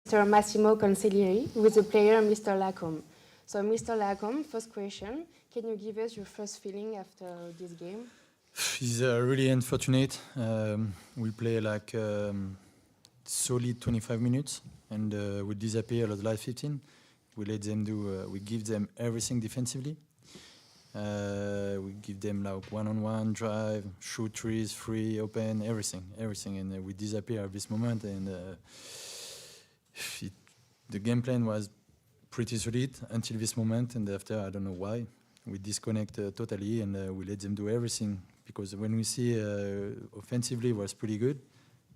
Mr. Massimo Consiglieri with the player Mr. Lacombe. So, Mr. Lacombe, first question, can you give us your first feeling after this game? He's really unfortunate. We play like solid 25 minutes and we disappear at the last 15. We let them do, we give them everything defensively. We give them like one-on-one, drive, shoot trees, free, open, everything. And we disappear at this moment. And the game plan was pretty solid until this moment. And after, I don't know why, we disconnect totally and we let them do everything. Because when we see offensively was pretty good,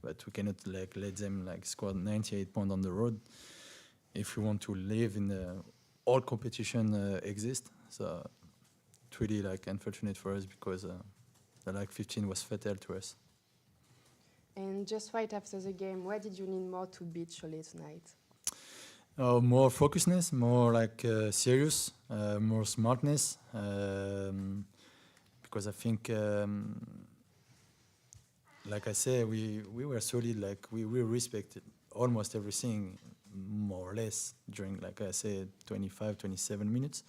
but we cannot like let them like score 98 points on the road if we want to live in all competition exist. So it's really like unfortunate for us because the like 15 was fatal to us. And just right after the game, where did you need more to beat Cholet tonight? More focusness, more like serious, more smartness. Because I think, like I said, we were solid. Like we respected almost everything, more or less, during, like I said, 25, 27 minutes.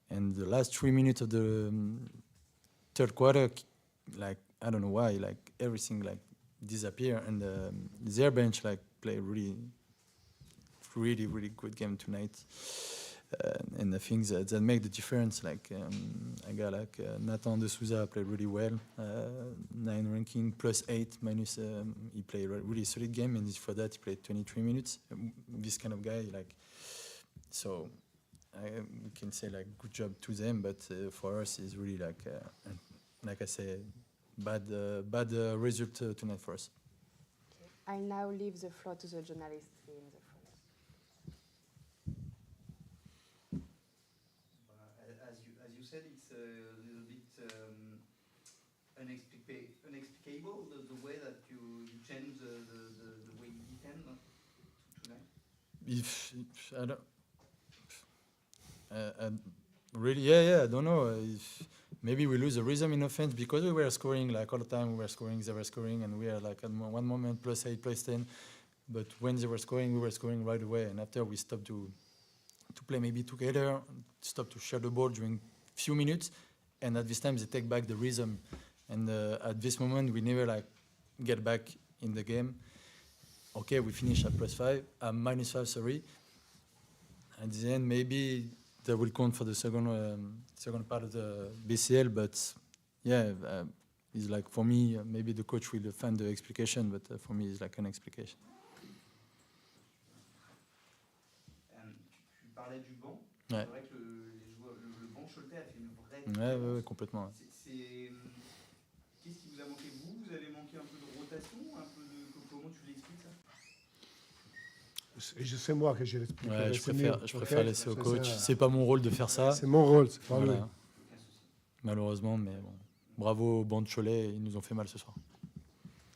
And the last 3 minutes of the third quarter, like I don't know why, like everything like disappeared. And their bench like played really good game tonight. And I think that make the difference. Like a guy like Nathan de Souza played really well, 9 ranking plus 8 minus. He played a really solid game, and for that he played 23 minutes. This kind of guy, like, so we can say like good job to them, but for us it's really like I say, bad result tonight for us. Okay. I now leave the floor to the journalist in the front. As you said, it's a little bit unexplicable the way that you change the way you defend tonight. If I don't, really, yeah, I don't know. If maybe we lose the rhythm in offense because we were scoring like all the time. We were scoring, they were scoring, and we are like at one moment plus 8, plus 10. But when they were scoring, we were scoring right away. And after we stopped to play maybe together, stop to share the ball during few minutes, and at this time they take back the rhythm. And at this moment we never like get back in the game. Okay, we finish at +5, -5, sorry. At the end maybe that will count for the second part of the BCL, but yeah, it's like for me maybe the coach will find the explication, but for me it's like an explication. Tu parlais du banc. Ouais. C'est vrai que le banc Cholet a fait une vraie différence. Ouais, complètement. Ouais. Qu'est-ce qui vous a manqué? Vous avez manqué un peu de rotation, comment tu l'expliques ça? C'est moi que je l'explique. Ouais, je préfère laisser au coach. C'est pas mon rôle de faire ça. C'est mon rôle, c'est pas lui. Malheureusement, mais bon. Bravo au banc de Cholet, ils nous ont fait mal ce soir.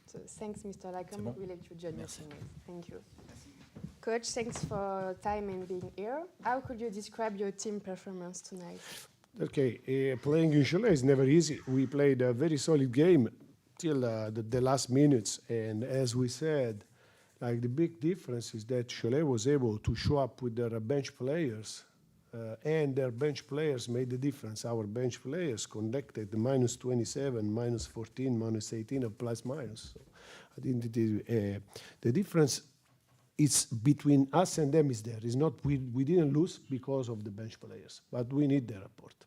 So, thanks, Mr. Lacombe. Bon. We'll let you join your Merci. teammates. Thank you. Coach, thanks for time and being here. How could you describe your team performance tonight? Okay, playing in Cholet is never easy. We played a very solid game till the last minutes, and as we said, like the big difference is that Cholet was able to show up with their bench players, and their bench players made the difference. Our bench players conducted the -27, -14, -18 of plus minus. So I think the difference it's between us and them is there. It's not we didn't lose because of the bench players, but we need their report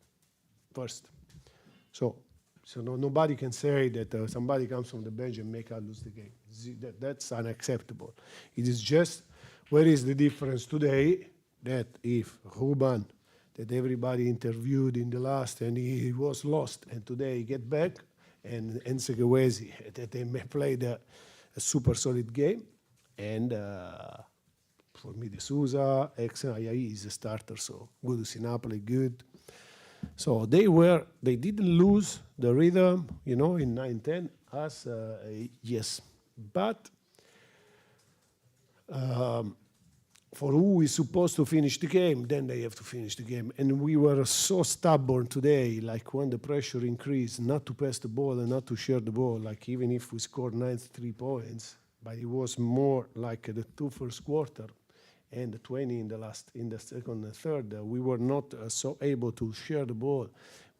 first. So nobody can say that somebody comes from the bench and make us lose the game. That's unacceptable. It is just where is the difference today that if Ruban, that everybody interviewed in the last and he was lost, and today he get back, and Ensegawezi, that they played a super solid game. And for me, De Souza, ex-IAE is a starter, so good to Napoli, good. So they didn't lose the rhythm, in 9-10, us, yes. But for who is supposed to finish the game, then they have to finish the game. And we were so stubborn today, like when the pressure increased, not to pass the ball and not to share the ball, like even if we scored 93 points, but it was more like the 2 first quarter. and 20 in the second and third. We were not so able to share the ball.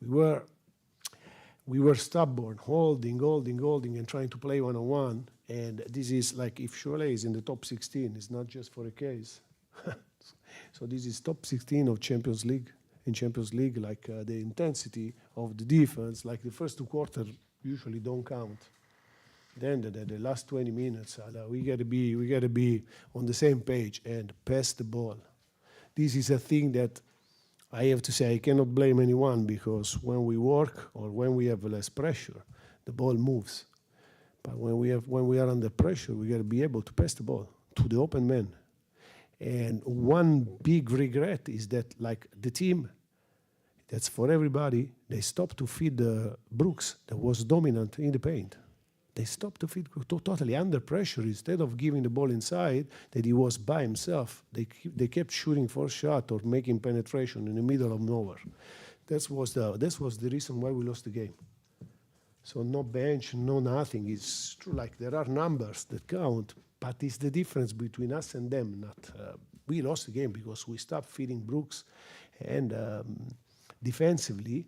We were stubborn, holding, and trying to play one-on-one. And this is like if Cholet is in the top 16, it's not just for a case. So this is top 16 of Champions League. In Champions League, like the intensity of the defense, like the first 2 quarters usually don't count. Then the last 20 minutes, we gotta be on the same page and pass the ball. This is a thing that I have to say I cannot blame anyone, because when we work or when we have less pressure, the ball moves. But when we are under pressure, we gotta be able to pass the ball to the open man. And one big regret is that, like, the team, that's for everybody, they stopped to feed Brooks, that was dominant in the paint. They stopped to feed totally under pressure. Instead of giving the ball inside, that he was by himself, they kept shooting for shot or making penetration in the middle of nowhere. This was the reason why we lost the game. So no bench, no nothing. It's true, like there are numbers that count, but it's the difference between us and them. We lost the game because we stopped feeding Brooks, and defensively,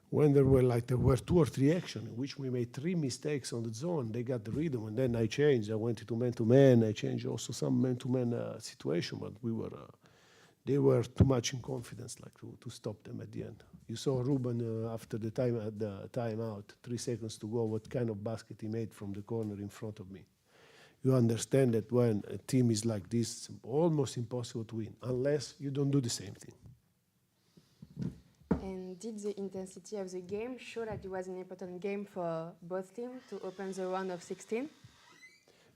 when there were 2 or 3 actions in which we made 3 mistakes on the zone, they got the rhythm, and then I changed. I went into man-to-man. I changed also some man-to-man situation, but they were too much in confidence, to stop them at the end. You saw Ruben after the timeout, 3 seconds to go, what kind of basket he made from the corner in front of me. You understand that when a team is like this, it's almost impossible to win, unless you don't do the same thing. And did the intensity of the game show that it was an important game for both teams to open the round of 16?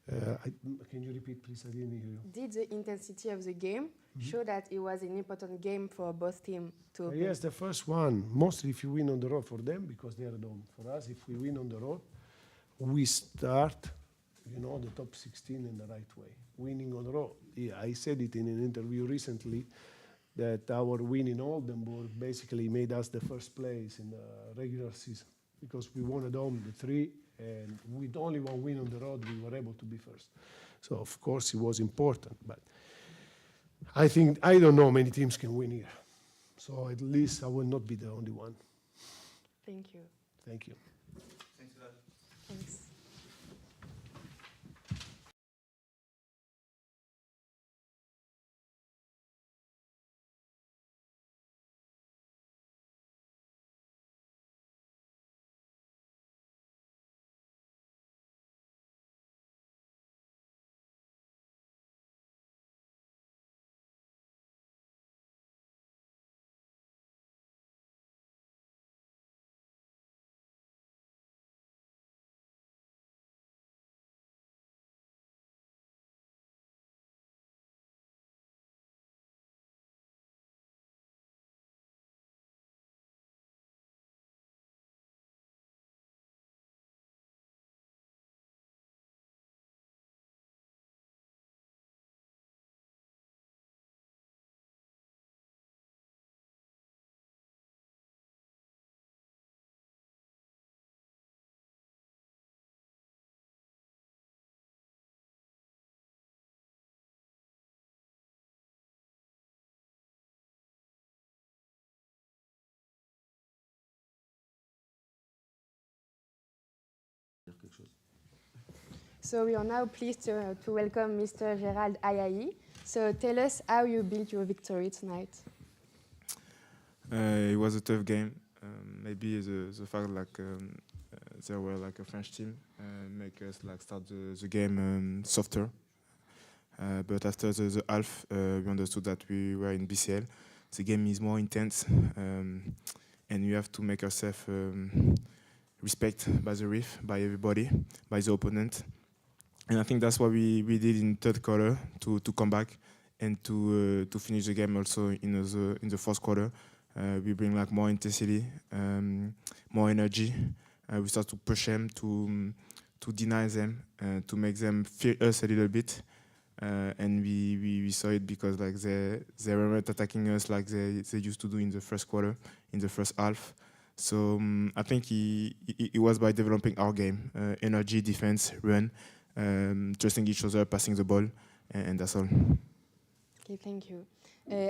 Can you repeat, please? I didn't hear you. Did the intensity of the game show that it was an important game for both teams to open? Yes, the first one, mostly if you win on the road for them, because they are at home. For us, if we win on the road, we start, the top 16 in the right way. Winning on the road. Yeah, I said it in an interview recently, that our win in Oldenburg basically made us the first place in the regular season, because we won at home the 3, and with only 1 win on the road, we were able to be first. So of course it was important, but I don't know many teams can win here. So at least I will not be the only one. Thank you. Thank you. Thanks a lot. Thanks. So we are now pleased to welcome Mr. Gérald Ayayi. So tell us how you built your victory tonight. It was a tough game. Maybe the fact there were a French team make us start the game softer. But after the half, we understood that we were in BCL. The game is more intense, and we have to make ourselves respect by the ref, by everybody, by the opponent. And I think that's what we did in third quarter to come back and to finish the game also in the fourth quarter. We bring more intensity, more energy. We start to push them, to deny them, to make them fear us a little bit. And we saw it because they weren't attacking us like they used to do in the first quarter, in the first half. So I think it was by developing our game, energy, defense, run, trusting each other, passing the ball, and that's all. Ok, thank you.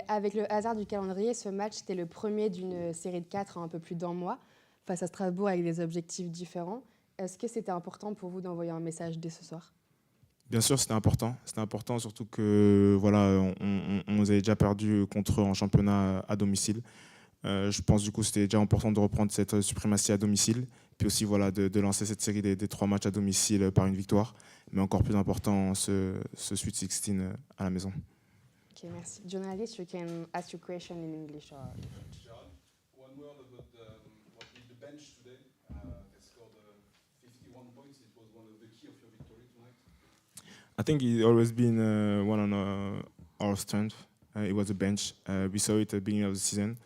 Avec le hasard du calendrier, ce match était le premier d'une série de 4 en un peu plus d'un mois, face à Strasbourg avec des objectifs différents. Est-ce que c'était important pour vous d'envoyer un message dès ce soir? Bien sûr, c'était important. C'était important, surtout que voilà, on nous avait déjà perdu contre eux en championnat à domicile. Je pense du coup c'était déjà important de reprendre cette suprématie à domicile, puis aussi voilà, de lancer cette série des 3 matchs à domicile par une victoire. Mais encore plus important, ce Sweet 16 à la maison. Ok, merci. Journalist, you can ask your question in English or in French. Gerard, one word about what with the bench today. They scored 51 points. It was one of the key of your victory tonight. I think it's always been one on our strength. It was a bench. We saw it at the beginning of the season.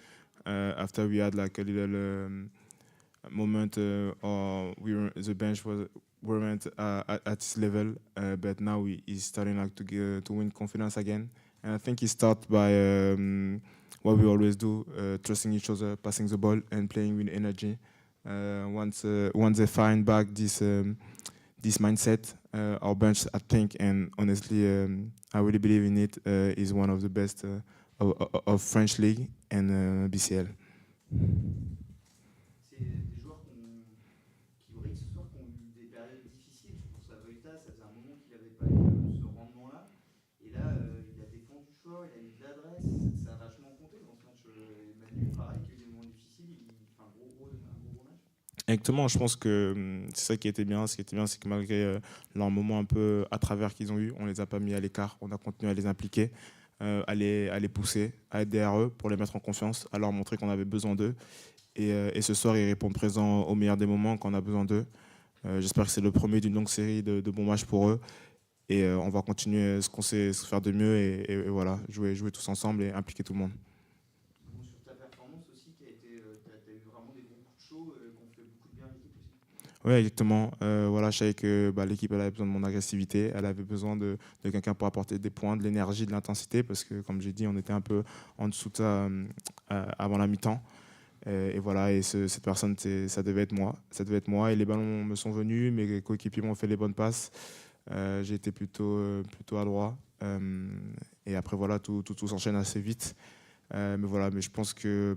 After we had like a little moment, or the bench weren't at its level, but now he's starting like to win confidence again. And I think he starts by what we always do, trusting each other, passing the ball, and playing with energy. Once they find back this mindset, our bench, I think, and honestly, I really believe in it, is one of the best of French league and BCL. C'est des joueurs qui brillent ce soir, qui ont eu des périodes difficiles. Pour Savoïta, ça faisait un moment qu'il n'avait pas eu ce rendement-là. Et là, il a défendu fort, il a eu de l'adresse. Ça a vachement compté dans ce match. Manu, pareil, qui a eu des moments difficiles. Il fait un gros match. Exactement, je pense que c'est ça qui était bien. Ce qui était bien, c'est que malgré leurs moments un peu à travers qu'ils ont eu, on les a pas mis à l'écart. On a continué à les impliquer, à les pousser, à être derrière eux pour les mettre en confiance, à leur montrer qu'on avait besoin d'eux. Et ce soir, ils répondent présents au meilleur des moments quand on a besoin d'eux. J'espère que c'est le premier d'une longue série de bons matchs pour eux. Et on va continuer ce qu'on sait faire de mieux et voilà, jouer tous ensemble et impliquer tout le monde. Bon, sur ta performance aussi, tu as eu vraiment des bons coups de chaud qui ont fait beaucoup de bien à l'équipe aussi. Oui, exactement. Voilà, je savais que l'équipe elle avait besoin de mon agressivité, elle avait besoin de quelqu'un pour apporter des points, de l'énergie, de l'intensité, parce que, comme j'ai dit, on était un peu en dessous de ça avant la mi-temps. Et voilà, et cette personne, ça devait être moi. Ça devait être moi, et les ballons me sont venus, mes coéquipiers m'ont fait les bonnes passes. J'ai été plutôt adroit. Et après, voilà, tout s'enchaîne assez vite. Mais je pense que,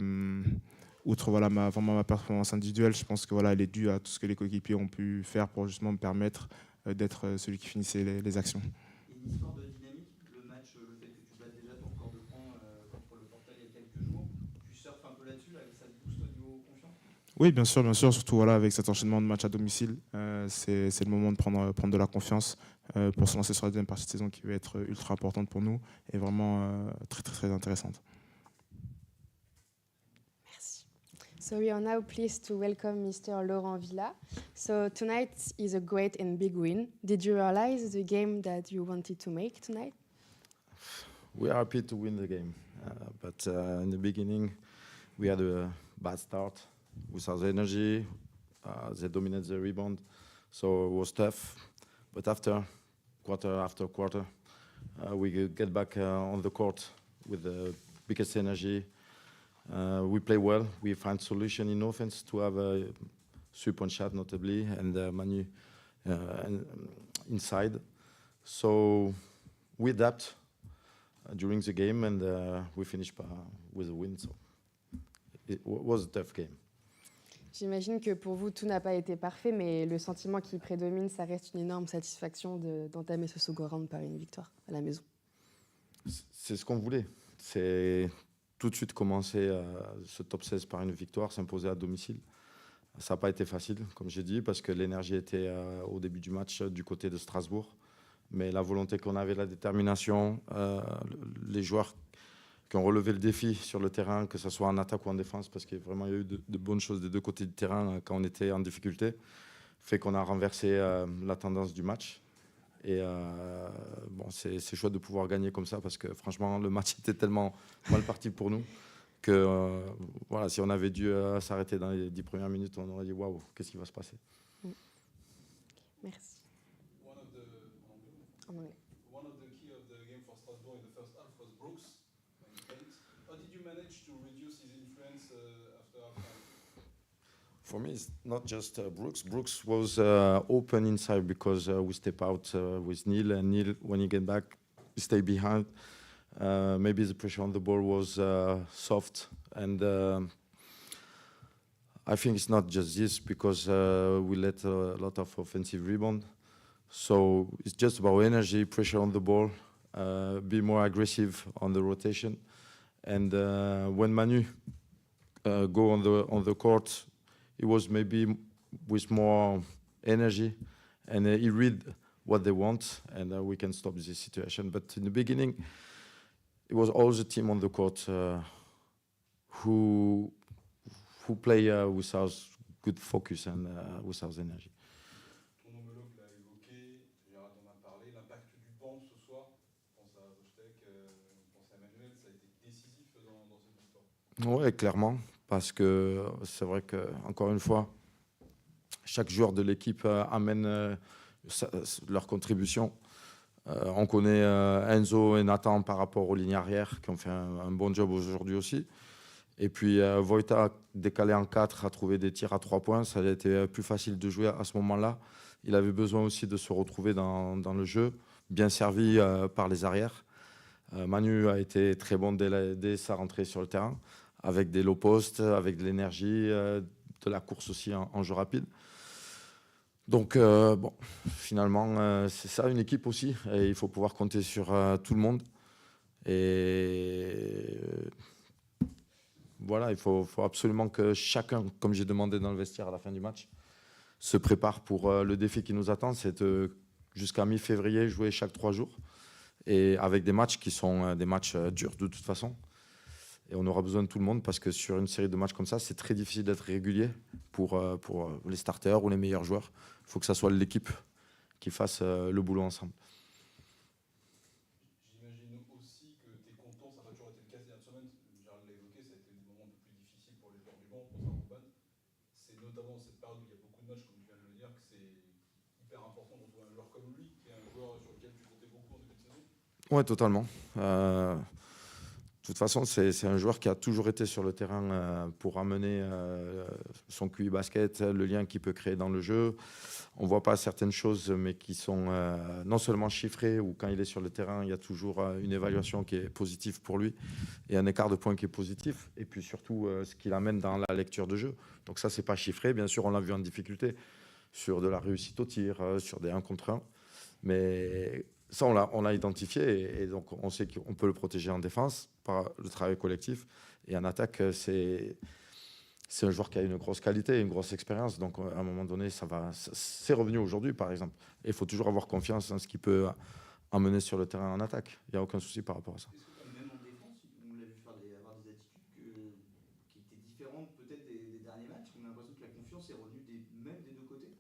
outre voilà, ma performance individuelle, je pense que voilà, elle est due à tout ce que les coéquipiers ont pu faire pour justement me permettre d'être celui qui finissait les actions. Et une histoire de dynamique, le match, le fait que tu battes déjà ton record de points contre le Portal il y a quelques jours, tu surfes un peu là-dessus, là, ça te booste au niveau confiance? Oui, bien sûr, surtout voilà, avec cet enchaînement de matchs à domicile, c'est le moment de prendre de la confiance pour se lancer sur la deuxième partie de saison qui va être ultra importante pour nous et vraiment très intéressante. Merci. So we are now pleased to welcome Mr. Laurent Villa. So tonight is a great and big win. Did you realize the game that you wanted to make tonight? We are happy to win the game, but in the beginning we had a bad start without the energy. They dominated the rebound, so it was tough. But after quarter, we get back on the court with the biggest energy. We play well. We find solution in offense to have a 3-point shot, notably, and Manu inside. So we adapt during the game, and we finish with a win. So it was a tough game. J'imagine que pour vous, tout n'a pas été parfait, mais le sentiment qui prédomine, ça reste une énorme satisfaction d'entamer ce second round par une victoire à la maison. C'est ce qu'on voulait. C'est tout de suite commencer ce top 16 par une victoire, s'imposer à domicile. Ça n'a pas été facile, comme j'ai dit, parce que l'énergie était au début du match du côté de Strasbourg. Mais la volonté qu'on avait, la détermination, les joueurs qui ont relevé le défi sur le terrain, que ce soit en attaque ou en défense, parce qu'il y a eu de bonnes choses des deux côtés du terrain quand on était en difficulté, fait qu'on a renversé la tendance du match. Et c'est chouette de pouvoir gagner comme ça, parce que franchement, le match était tellement mal parti pour nous que si on avait dû s'arrêter dans les 10 premières minutes, on aurait dit waouh, qu'est-ce qui va se passer? Merci. One of the key of the game for Strasbourg in the first half was Brooks. How did you manage to reduce his influence after halftime? For me, it's not just Brooks. Brooks was open inside because we step out with Neil, and Neil, when he get back, he stay behind. Maybe the pressure on the ball was soft, and I think it's not just this, because we let a lot of offensive rebound. So it's just about energy, pressure on the ball, be more aggressive on the rotation. And when Manu go on the court, he was maybe with more energy, and he read what they want, and we can stop this situation. But in the beginning, it was all the team on the court who play without good focus and without energy. Ton homologue l'a évoqué, Gérard en a parlé, l'impact du banc ce soir, on pense à Rostek, on pense à Manuel, ça a été décisif dans cette victoire. Oui, clairement, parce que c'est vrai que, encore une fois, chaque joueur de l'équipe amène leur contribution. On connaît Enzo et Nathan par rapport aux lignes arrières, qui ont fait un bon job aujourd'hui aussi. Et puis Vojta, décalé en 4, a trouvé des tirs à 3 points. Ça a été plus facile de jouer à ce moment-là. Il avait besoin aussi de se retrouver dans le jeu, bien servi par les arrières. Manu a été très bon dès sa rentrée sur le terrain, avec des low posts, avec de l'énergie, de la course aussi en jeu rapide. Donc, bon, finalement, c'est ça une équipe aussi. Et il faut pouvoir compter sur tout le monde. Et voilà, il faut absolument que chacun, comme j'ai demandé dans le vestiaire à la fin du match, se prépare pour le défi qui nous attend. C'est jusqu'à mi-février, jouer chaque 3 jours. Et avec des matchs qui sont des matchs durs de toute façon. Et on aura besoin de tout le monde, parce que sur une série de matchs comme ça, c'est très difficile d'être régulier pour les starters ou les meilleurs joueurs. Il faut que ça soit l'équipe qui fasse le boulot ensemble. J'imagine aussi que tu es content, ça n'a pas toujours été le cas ces dernières semaines, Gérald l'a évoqué, ça a été des moments un peu plus difficiles pour les joueurs du banc, pour Saint-Rouban. C'est notamment cette période où il y a beaucoup de matchs, comme tu viens de le dire, que c'est hyper important de retrouver un joueur comme lui, qui est un joueur sur lequel tu comptais beaucoup en début de saison. Oui, totalement. De toute façon, c'est un joueur qui a toujours été sur le terrain pour amener son QI basket, le lien qu'il peut créer dans le jeu. On ne voit pas certaines choses, mais qui sont non seulement chiffrées, ou quand il est sur le terrain, il y a toujours une évaluation qui est positive pour lui et un écart de points qui est positif. Et puis surtout, ce qu'il amène dans la lecture de jeu. Donc ça, ce n'est pas chiffré. Bien sûr, on l'a vu en difficulté sur de la réussite au tir, sur des 1 contre 1. Mais ça, on l'a identifié, et donc on sait qu'on peut le protéger en défense par le travail collectif. Et en attaque, c'est un joueur qui a une grosse qualité, une grosse expérience. Donc à un moment donné, c'est revenu aujourd'hui, par exemple. Et il faut toujours avoir confiance en ce qu'il peut emmener sur le terrain en attaque. Il n'y a aucun souci par rapport à ça. Est-ce que même en défense, on l'a vu avoir des attitudes qui étaient différentes peut-être des derniers matchs? On a l'impression que la confiance est revenue même des deux côtés.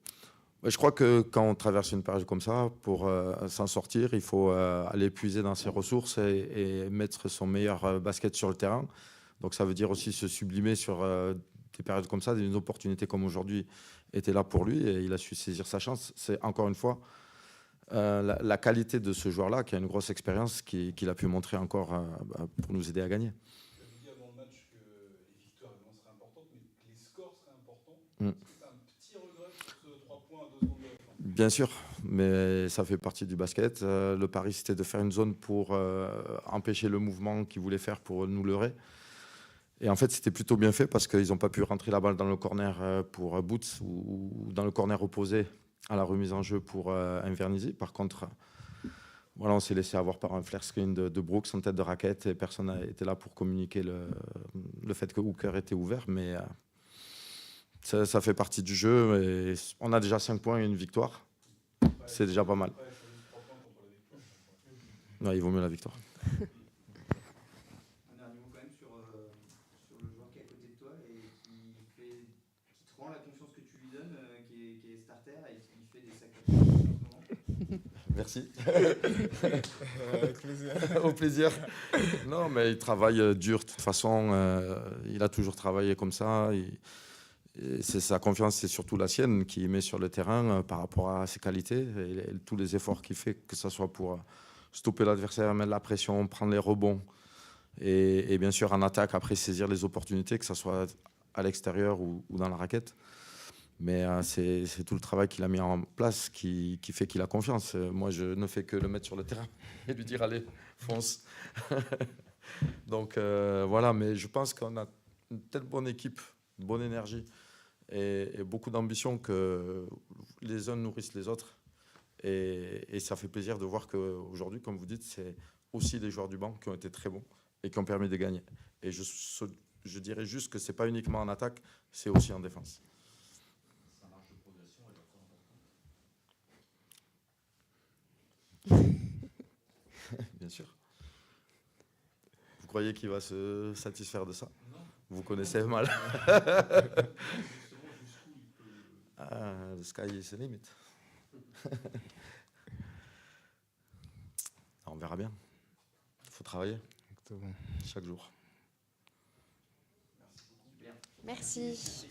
Je crois que quand on traverse une période comme ça, pour s'en sortir, il faut aller puiser dans ses ressources et mettre son meilleur basket sur le terrain. Donc ça veut dire aussi se sublimer sur des périodes comme ça. Une opportunité comme aujourd'hui était là pour lui, et il a su saisir sa chance. C'est encore une fois la qualité de ce joueur-là, qui a une grosse expérience, qu'il a pu montrer encore pour nous aider à gagner. Tu avais dit avant le match que les victoires évidemment seraient importantes, mais que les scores seraient importants. Mm. Est-ce que tu as un petit regret sur ce 3 points à 2 secondes de la fin? Bien sûr, mais ça fait partie du basket. Le pari, c'était de faire une zone pour empêcher le mouvement qu'ils voulaient faire pour nous leurrer. Et en fait, c'était plutôt bien fait, parce qu'ils n'ont pas pu rentrer la balle dans le corner pour Boots, ou dans le corner opposé à la remise en jeu pour Invernizzi. Par contre, voilà, on s'est laissé avoir par un flare screen de Brooks en tête de raquette, et personne n'a été là pour communiquer le fait que Hooker était ouvert. Mais ça fait partie du jeu, et on a déjà 5 points et une victoire. C'est déjà pas mal. Ouais, il vaut mieux la victoire. Un dernier mot quand même sur le joueur qui est à côté de toi et qui te rend la confiance que tu lui donnes, qui est starter et qui fait des sacrés points en ce moment. Merci. Avec plaisir. Au plaisir. Non, mais il travaille dur. De toute façon, il a toujours travaillé comme ça. Et c'est sa confiance, c'est surtout la sienne, qu'il met sur le terrain par rapport à ses qualités et tous les efforts qu'il fait, que ce soit pour stopper l'adversaire, mettre la pression, prendre les rebonds. Et bien sûr, en attaque, après, saisir les opportunités, que ce soit à l'extérieur ou dans la raquette. Mais c'est tout le travail qu'il a mis en place qui fait qu'il a confiance. Moi, je ne fais que le mettre sur le terrain et lui dire, allez, fonce. Donc voilà, mais je pense qu'on a une telle bonne équipe, une bonne énergie et beaucoup d'ambition que les uns nourrissent les autres. Et ça fait plaisir de voir qu'aujourd'hui, comme vous dites, c'est aussi les joueurs du banc qui ont été très bons et qui ont permis de gagner. Et je dirais juste que ce n'est pas uniquement en attaque, c'est aussi en défense. Bien sûr. Vous croyez qu'il va se satisfaire de ça? Non. Vous connaissez mal. Justement, jusqu'où il peut. The sky is the limit. On verra bien. Il faut travailler Exactement. chaque jour. Merci.